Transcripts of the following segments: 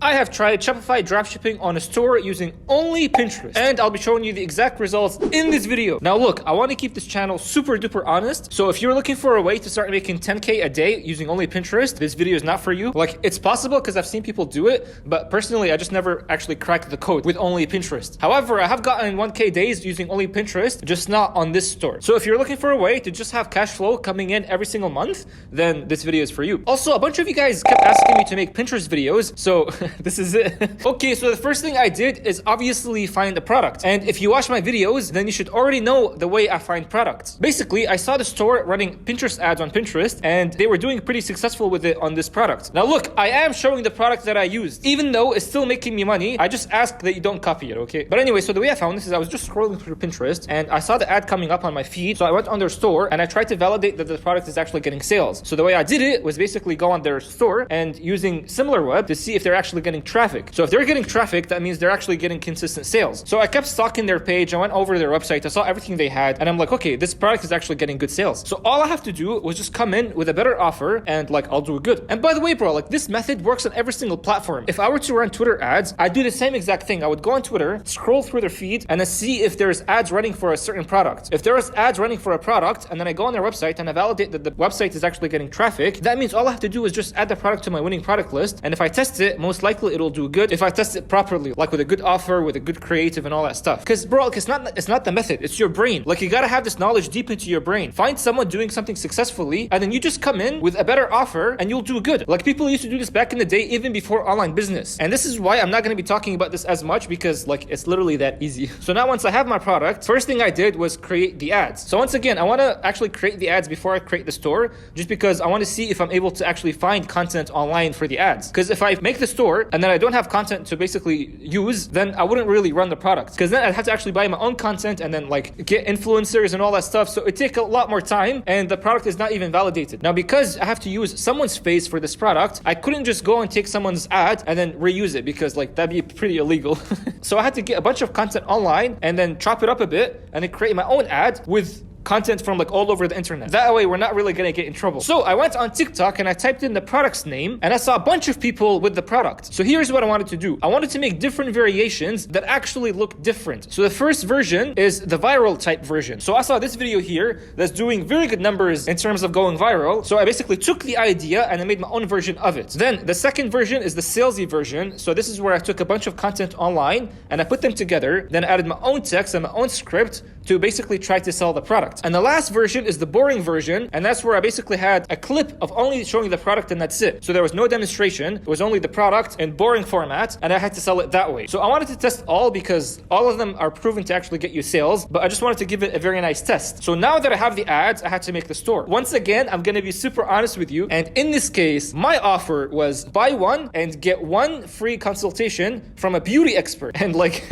I have tried Shopify Dropshipping on a store using only Pinterest, and I'll be showing you the exact results in this video. Now look, I want to keep this channel super duper honest, so if you're looking for a way to start making 10K a day using only Pinterest, this video is not for you. Like, it's possible because I've seen people do it, but personally I just never actually cracked the code with only Pinterest. However, I have gotten 1K days using only Pinterest, just not on this store. So if you're looking for a way to just have cash flow coming in every single month, then this video is for you. Also, a bunch of you guys kept asking me to make Pinterest videos, so this is it. Okay, so the first thing I did is obviously find a product. And if you watch my videos, then you should already know the way I find products. Basically, I saw the store running Pinterest ads on Pinterest, and they were doing pretty successful with it on this product. Now look, I am showing the product that I used. Even though it's still making me money, I just ask that you don't copy it, okay? But anyway, so the way I found this is I was just scrolling through Pinterest, and I saw the ad coming up on my feed. So I went on their store, and I tried to validate that the product is actually getting sales. So the way I did it was basically go on their store and using SimilarWeb to see if they're actually getting traffic. So if they're getting traffic, that means they're actually getting consistent sales. So I kept stalking their page. I went over their website. I saw everything they had, and I'm like, okay, this product is actually getting good sales. So all I have to do was just come in with a better offer, and like, I'll do it good. And by the way, bro, like, this method works on every single platform. If I were to run Twitter ads, I'd do the same exact thing. I would go on Twitter, scroll through their feed, and then see if there's ads running for a certain product. If there is ads running for a product, and then I go on their website and I validate that the website is actually getting traffic, that means all I have to do is just add the product to my winning product list. And if I test it, most likely it'll do good. If I test it properly, like with a good offer, with a good creative and all that stuff. Because bro, like, it's not the method, it's your brain. Like, you gotta have this knowledge deep into your brain. Find someone doing something successfully, and then you just come in with a better offer and you'll do good. Like, people used to do this back in the day, even before online business. And this is why I'm not gonna be talking about this as much, because like, it's literally that easy. So now once I have my product, first thing I did was create the ads. So once again, I wanna actually create the ads before I create the store, just because I wanna see if I'm able to actually find content online for the ads. Because if I make the store and then I don't have content to basically use, then I wouldn't really run the product, because then I'd have to actually buy my own content and then like get influencers and all that stuff. So it takes a lot more time, and the product is not even validated. Now, because I have to use someone's face for this product, I couldn't just go and take someone's ad and then reuse it, because like, that'd be pretty illegal. So I had to get a bunch of content online and then chop it up a bit and then create my own ad with content from like all over the internet. That way we're not really gonna get in trouble. So I went on TikTok and I typed in the product's name, and I saw a bunch of people with the product. So here's what I wanted to do. I wanted to make different variations that actually look different. So the first version is the viral type version. So I saw this video here that's doing very good numbers in terms of going viral. So I basically took the idea and I made my own version of it. Then the second version is the salesy version. So this is where I took a bunch of content online and I put them together, then added my own text and my own script to basically try to sell the product. And the last version is the boring version, and that's where I basically had a clip of only showing the product and that's it. So there was no demonstration, it was only the product in boring format, and I had to sell it that way. So I wanted to test all, because all of them are proven to actually get you sales, but I just wanted to give it a very nice test. So now that I have the ads, I had to make the store. Once again, I'm gonna be super honest with you, and in this case, my offer was buy one and get one free consultation from a beauty expert. And like,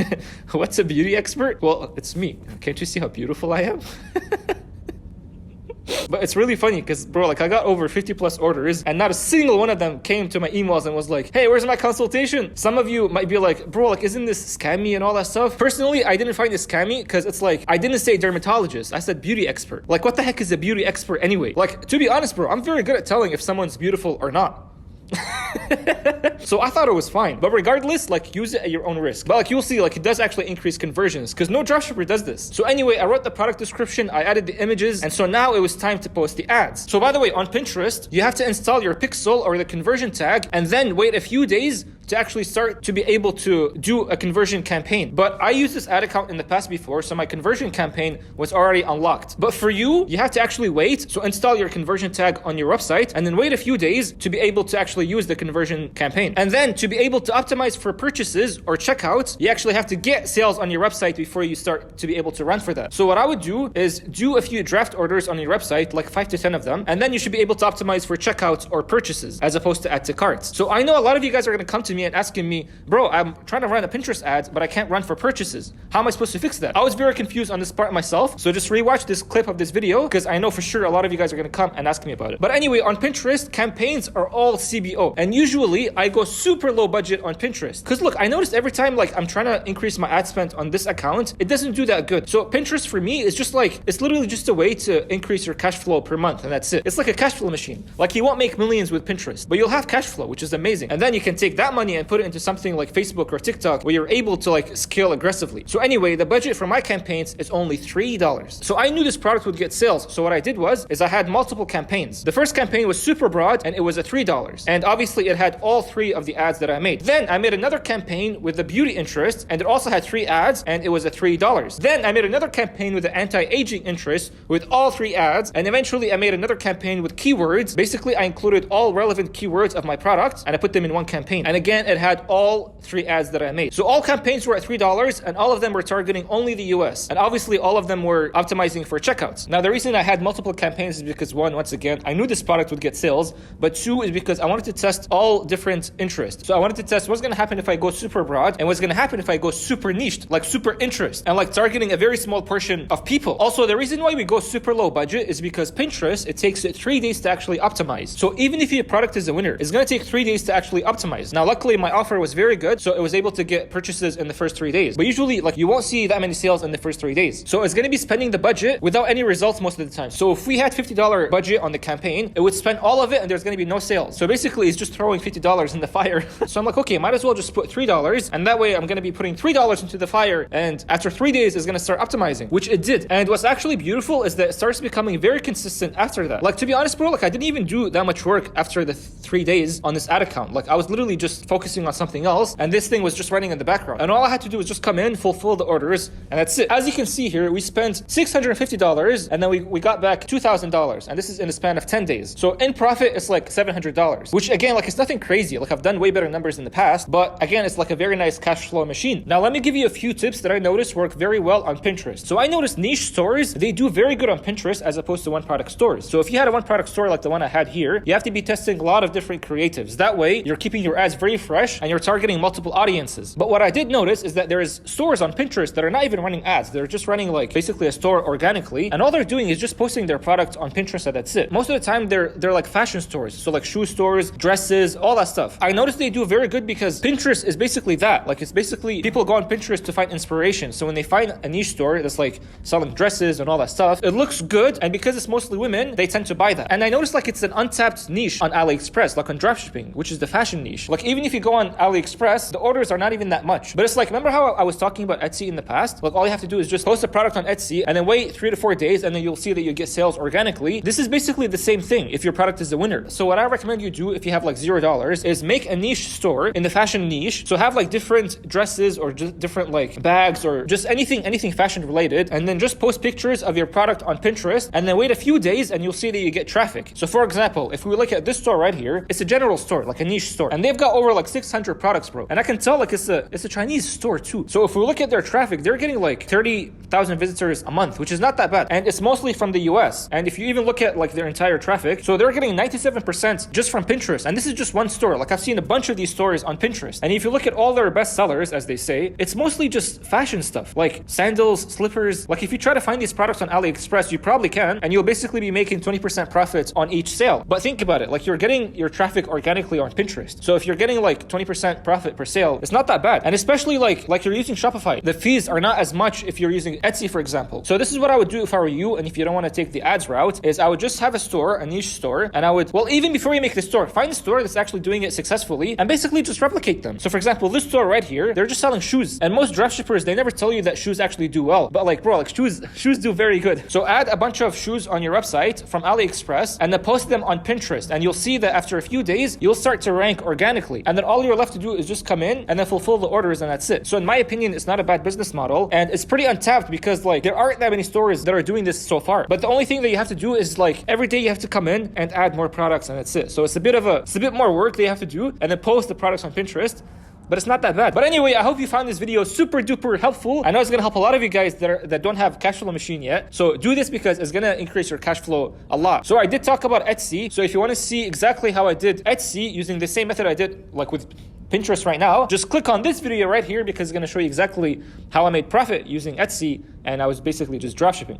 what's a beauty expert? Well, it's me. Can't you see how beautiful I am? But it's really funny because, bro, like, I got over 50 plus orders and not a single one of them came to my emails and was like, hey, where's my consultation? Some of you might be like, bro, like, isn't this scammy and all that stuff? Personally, I didn't find it scammy because it's like, I didn't say dermatologist, I said beauty expert. Like, what the heck is a beauty expert anyway? Like, to be honest, bro, I'm very good at telling if someone's beautiful or not. So I thought it was fine, but regardless, like, use it at your own risk. But like, you'll see, like, it does actually increase conversions because no dropshipper does this. So anyway, I wrote the product description, I added the images, and so now it was time to post the ads. So by the way, on Pinterest, you have to install your pixel or the conversion tag and then wait a few days to actually start to be able to do a conversion campaign. But I used this ad account in the past before, so my conversion campaign was already unlocked. But for you, you have to actually wait. So install your conversion tag on your website and then wait a few days to be able to actually use the conversion campaign. And then to be able to optimize for purchases or checkouts, you actually have to get sales on your website before you start to be able to run for that. So what I would do is do a few draft orders on your website, like 5 to 10 of them, and then you should be able to optimize for checkouts or purchases as opposed to add to carts. So I know a lot of you guys are going to come to me and asking me, bro, I'm trying to run a Pinterest ad, but I can't run for purchases. How am I supposed to fix that? I was very confused on this part myself. So just rewatch this clip of this video because I know for sure a lot of you guys are going to come and ask me about it. But anyway, on Pinterest, campaigns are all CBO. And usually I go super low budget on Pinterest. Because look, I noticed every time like I'm trying to increase my ad spend on this account, it doesn't do that good. So Pinterest for me is just like, it's literally just a way to increase your cash flow per month, and that's it. It's like a cash flow machine. Like, you won't make millions with Pinterest, but you'll have cash flow, which is amazing. And then you can take that money money and put it into something like Facebook or TikTok where you're able to like scale aggressively. So anyway, the budget for my campaigns is only $3. So I knew this product would get sales. So what I did was I had multiple campaigns. The first campaign was super broad and it was at $3. And obviously it had all three of the ads that I made. Then I made another campaign with the beauty interest and it also had 3 ads and it was at $3. Then I made another campaign with the anti-aging interest with all 3 ads. And eventually I made another campaign with keywords. Basically I included all relevant keywords of my product and I put them in one campaign. And again, it had all 3 ads that I made. So all campaigns were at $3 and all of them were targeting only the US. And obviously all of them were optimizing for checkouts. Now the reason I had multiple campaigns is because one, once again, I knew this product would get sales, but 2 is because I wanted to test all different interests. So I wanted to test what's going to happen if I go super broad and what's going to happen if I go super niched, like super interest and like targeting a very small portion of people. Also, the reason why we go super low budget is because Pinterest, it takes 3 days to actually optimize. So even if your product is a winner, it's going to take 3 days to actually optimize. Now, luckily my offer was very good, so it was able to get purchases in the first 3 days. But usually like you won't see that many sales in the first 3 days. So it's going to be spending the budget without any results most of the time. So if we had $50 budget on the campaign, it would spend all of it and there's going to be no sales. So basically it's just throwing $50 in the fire. So I'm like, okay, might as well just put $3 and that way I'm going to be putting $3 into the fire and after 3 days it's going to start optimizing, which it did. And what's actually beautiful is that it starts becoming very consistent after that. Like, to be honest, bro, like I didn't even do that much work after the 3 days on this ad account. Like I was literally just focusing on something else and this thing was just running in the background. And all I had to do was just come in, fulfill the orders, and that's it. As you can see here, we spent $650 and then we got back $2,000. And this is in a span of 10 days. So in profit, it's like $700, which again, like it's nothing crazy. Like I've done way better numbers in the past, but again, it's like a very nice cash flow machine. Now, let me give you a few tips that I noticed work very well on Pinterest. So I noticed niche stores, they do very good on Pinterest as opposed to one product stores. So if you had a one product store like the one I had here, you have to be testing a lot of different creatives. That way, you're keeping your ads very fresh and you're targeting multiple audiences. But what I did notice is that there is stores on Pinterest that are not even running ads. They're just running like basically a store organically. And all they're doing is just posting their product on Pinterest and that's it. Most of the time, they're like fashion stores. So like shoe stores, dresses, all that stuff. I noticed they do very good because Pinterest is basically that. Like it's basically people go on Pinterest to find inspiration. So when they find a niche store that's like selling dresses and all that stuff, it looks good. And because it's mostly women, they tend to buy that. And I noticed like it's an untapped niche on AliExpress, like on dropshipping, which is the fashion niche. Like even if you go on AliExpress, the orders are not even that much. But it's like, remember how I was talking about Etsy in the past? Like all you have to do is just post a product on Etsy and then wait 3 to 4 days and then you'll see that you get sales organically. This is basically the same thing if your product is a winner. So what I recommend you do if you have like $0 is make a niche store in the fashion niche. So have like different dresses or just different like bags or just anything fashion related, and then just post pictures of your product on Pinterest and then wait a few days and you'll see that you get traffic. So for example, if we look at this store right here, it's a general store, like a niche store, and they've got over like 600 products, bro. And I can tell like it's a Chinese store too. So if we look at their traffic, they're getting like 30,000 visitors a month, which is not that bad. And it's mostly from the US. And if you even look at like their entire traffic, so they're getting 97% just from Pinterest. And this is just one store. Like I've seen a bunch of these stores on Pinterest. And if you look at all their best sellers, as they say, it's mostly just fashion stuff, like sandals, slippers. Like if you try to find these products on AliExpress, you probably can, and you'll basically be making 20% profits on each sale. But think about it, like you're getting your traffic organically on Pinterest. So if you're getting like 20% profit per sale, it's not that bad. And especially like you're using Shopify, the fees are not as much if you're using Etsy, for example. So this is what I would do if I were you, and if you don't want to take the ads route, is I would just have a store, a niche store, and I would, well, even before you make the store, find a store that's actually doing it successfully and basically just replicate them. So for example, this store right here, they're just selling shoes. And most dropshippers, they never tell you that shoes actually do well. But like, bro, like shoes do very good. So add a bunch of shoes on your website from AliExpress and then post them on Pinterest. And you'll see that after a few days, you'll start to rank organically. And then all you're left to do is just come in and then fulfill the orders and that's it. So in my opinion, it's not a bad business model. And it's pretty untapped because like there aren't that many stores that are doing this so far. But the only thing that you have to do is like every day you have to come in and add more products and that's it. So it's a bit more work that you have to do and then post the products on Pinterest. But it's not that bad. But anyway, I hope you found this video super duper helpful. I know it's going to help a lot of you guys that don't have cash flow machine yet. So do this because it's going to increase your cash flow a lot. So I did talk about Etsy. So if you want to see exactly how I did Etsy using the same method I did like with Pinterest right now, just click on this video right here because it's going to show you exactly how I made profit using Etsy. And I was basically just dropshipping.